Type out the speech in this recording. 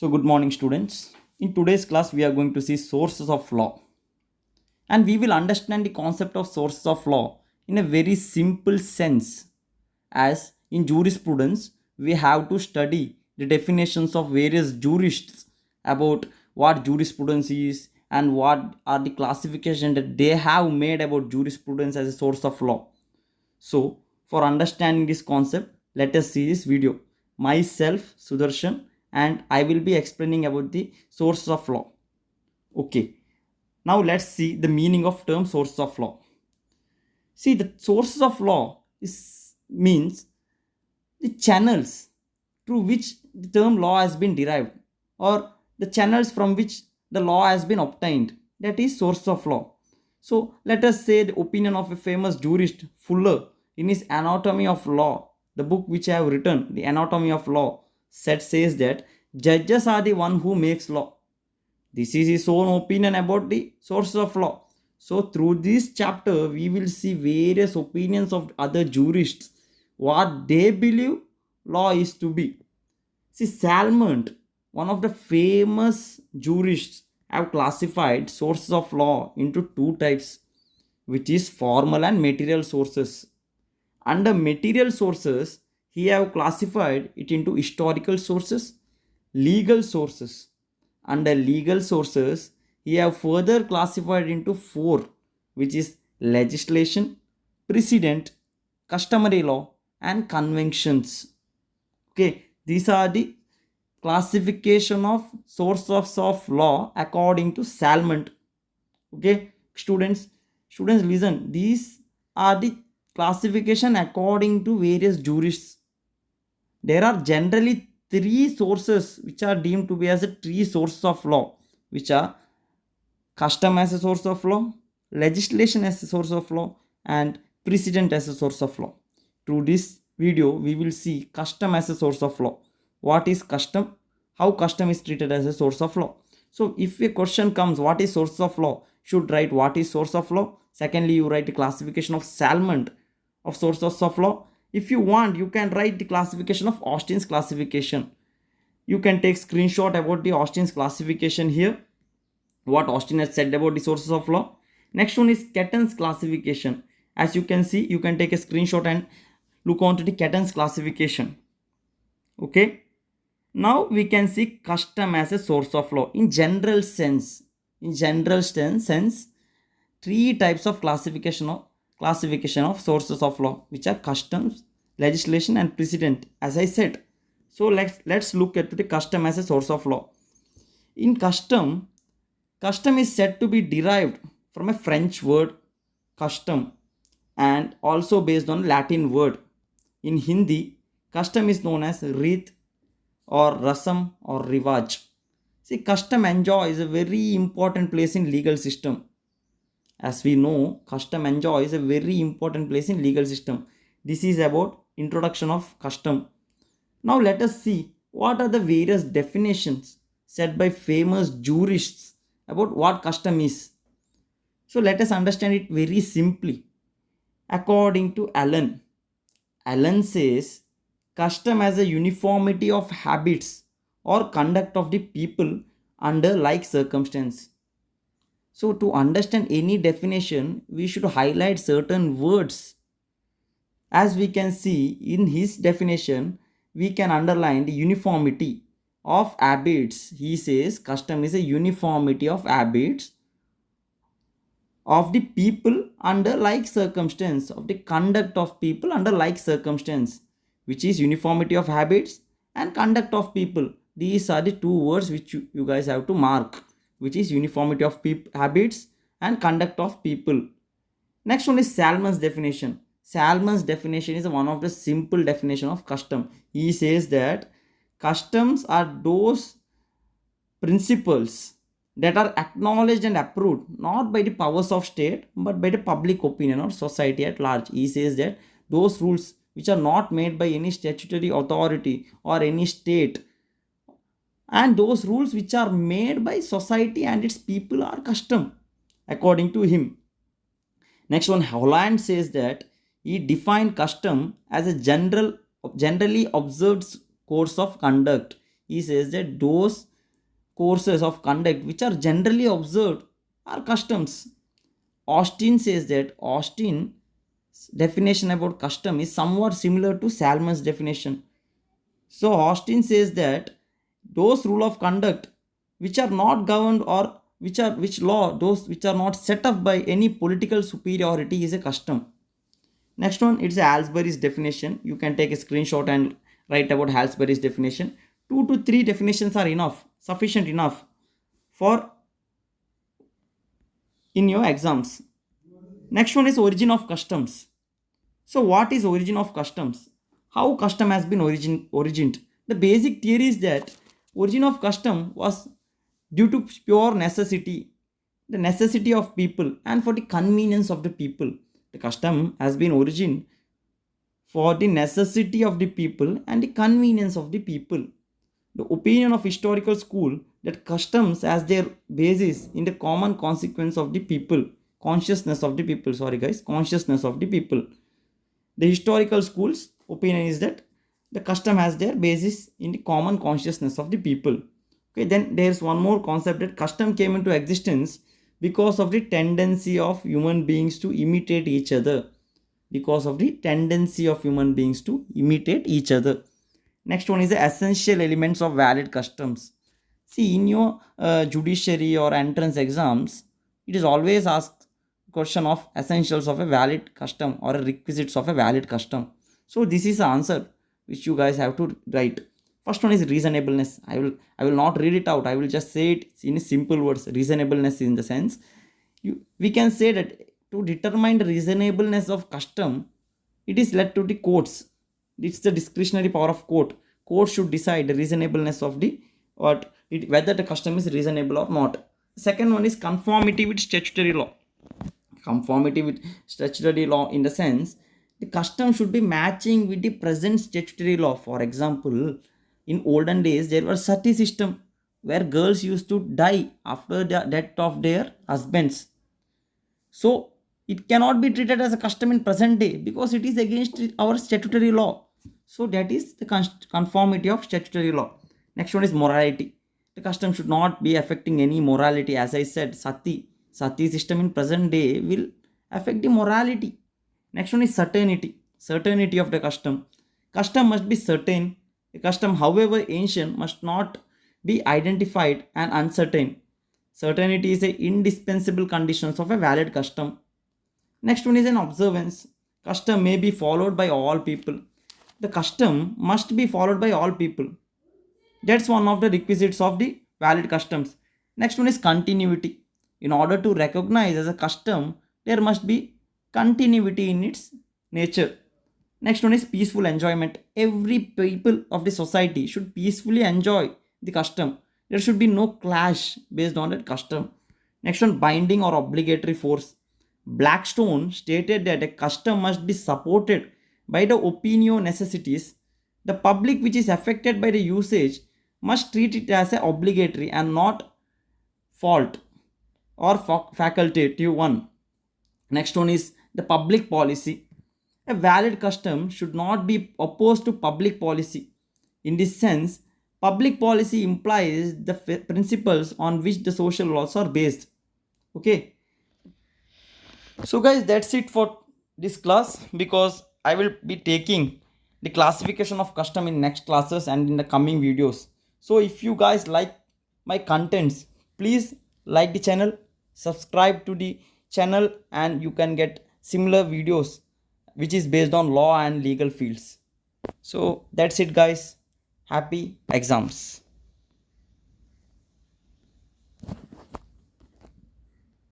So, good morning, students. In today's class, we are going to see sources of law, and we will understand the concept of sources of law in a very simple sense. As in jurisprudence, we have to study the definitions of various jurists about what jurisprudence is and what are the classification that they have made about jurisprudence as a source of law. So, for understanding this concept, let us see this video. Myself, Sudarshan, and I will be explaining about the sources of law. Okay, now let's see the meaning of term sources of law. See, the sources of law is means the channels through which the term law has been derived, or the channels from which the law has been obtained. That is source of law. So let us say the opinion of a famous jurist Fuller in his Anatomy of Law, the book which I have written, the Anatomy of Law, says that judges are the one who makes law. This is his own opinion about the sources of law. So through this chapter, we will see various opinions of other jurists, what they believe law is to be. See, Salmond, one of the famous jurists, have classified sources of law into two types, which is formal and material sources. Under material sources, he have classified it into historical sources, legal sources. Under legal sources, he have further classified into four, which is legislation, precedent, customary law, and conventions. Okay, these are the classification of sources of law according to Salmond. Okay, students listen. These are the classification according to various jurists. There are generally three sources which are deemed to be as a three sources of law, which are custom as a source of law, legislation as a source of law, and precedent as a source of law. Through this video, we will see custom as a source of law. What is custom? How custom is treated as a source of law. So if a question comes, what is source of law? Should write what is source of law. Secondly, you write the classification of Salmond of sources of law. If you want, you can write the classification of Austin's classification. You can take screenshot about the Austin's classification here, what Austin has said about the sources of law. Next one is Ketten's classification. As you can see, you can take a screenshot and look onto the Ketten's classification. Okay. Now we can see custom as a source of law. In general sense, three types of classification of sources of law, which are customs, legislation, and precedent, as I said. So let's look at the custom as a source of law. In custom is said to be derived from a French word custom and also based on Latin word. In Hindi, custom is known as reet or rasam or rivaj. See, custom enjoys a very important place in legal system. As we know, custom enjoys a very important place in legal system. This is about introduction of custom. Now let us see what are the various definitions set by famous jurists about what custom is. So let us understand it very simply. According to Allen says custom as a uniformity of habits or conduct of the people under like circumstance. So to understand any definition, we should highlight certain words. As we can see in his definition, we can underline the uniformity of habits. He says custom is a uniformity of habits of the people under like circumstance, of the conduct of people under like circumstance, which is uniformity of habits and conduct of people. These are the two words which you guys have to mark, which is uniformity of habits and conduct of people. Next one is Salmon's definition. Salmon's definition is one of the simple definition of custom. He says that customs are those principles that are acknowledged and approved not by the powers of state but by the public opinion or society at large. He says that those rules which are not made by any statutory authority or any state, and those rules which are made by society and its people, are custom according to him. Next one, Holland says that he defined custom as a generally observed course of conduct. He says that those courses of conduct which are generally observed are customs. Austin says that Austin's definition about custom is somewhat similar to Salmon's definition. So Austin says that those rule of conduct which are not governed or which law those which are not set up by any political superiority is a custom. Next one, it's Halsbury's definition. You can take a screenshot and write about Halsbury's definition. 2 to 3 definitions are enough, sufficient enough for in your exams. Next one is origin of customs. So what is origin of customs? How custom has been origined? The basic theory is that origin of custom was due to pure necessity, the necessity of people and for the convenience of the people. The custom has been origin for the necessity of the people and the convenience of the people. The opinion of historical school that customs as their basis in the common consequence of the people, consciousness of the people, consciousness of the people. The historical school's opinion is that the custom has their basis in the common consciousness of the people. Okay, then there's one more concept that custom came into existence because of the tendency of human beings to imitate each other. Because of the tendency of human beings to imitate each other. Next one is the essential elements of valid customs. See, in your judiciary or entrance exams, it is always asked question of essentials of a valid custom or requisites of a valid custom. So this is the answer which you guys have to write. First one is reasonableness. I will not read it out. I will just say it in simple words. Reasonableness in the sense we can say that to determine the reasonableness of custom, it is led to the courts. It's the discretionary power of court. Court should decide the reasonableness of the whether the custom is reasonable or not. Second one is conformity with statutory law. Conformity with statutory law in the sense the custom should be matching with the present statutory law. For example, in olden days there was sati system where girls used to die after the death of their husbands. So it cannot be treated as a custom in present day because it is against our statutory law. So that is the conformity of statutory law. Next one is morality. The custom should not be affecting any morality. As I said, sati system in present day will affect the morality. Next one is certainty. Certainty of the custom. Custom must be certain. A custom, however ancient, must not be identified and uncertain. Certainty is an indispensable condition of a valid custom. Next one is an observance. Custom may be followed by all people. The custom must be followed by all people. That's one of the requisites of the valid customs. Next one is continuity. In order to recognize as a custom, there must be continuity in its nature. Next one is peaceful enjoyment. Every people of the society should peacefully enjoy the custom. There should be no clash based on that custom. Next one, binding or obligatory force. Blackstone stated that a custom must be supported by the opinio necessities. The public which is affected by the usage must treat it as a obligatory and not fault or facultative one. Next one is the public policy. A valid custom should not be opposed to public policy. In this sense, public policy implies the principles on which the social laws are based. Okay. So guys, that's it for this class because I will be taking the classification of custom in next classes and in the coming videos. So if you guys like my contents, please like the channel, subscribe to the channel, and you can get similar videos which is based on law and legal fields. So that's it guys. Happy exams.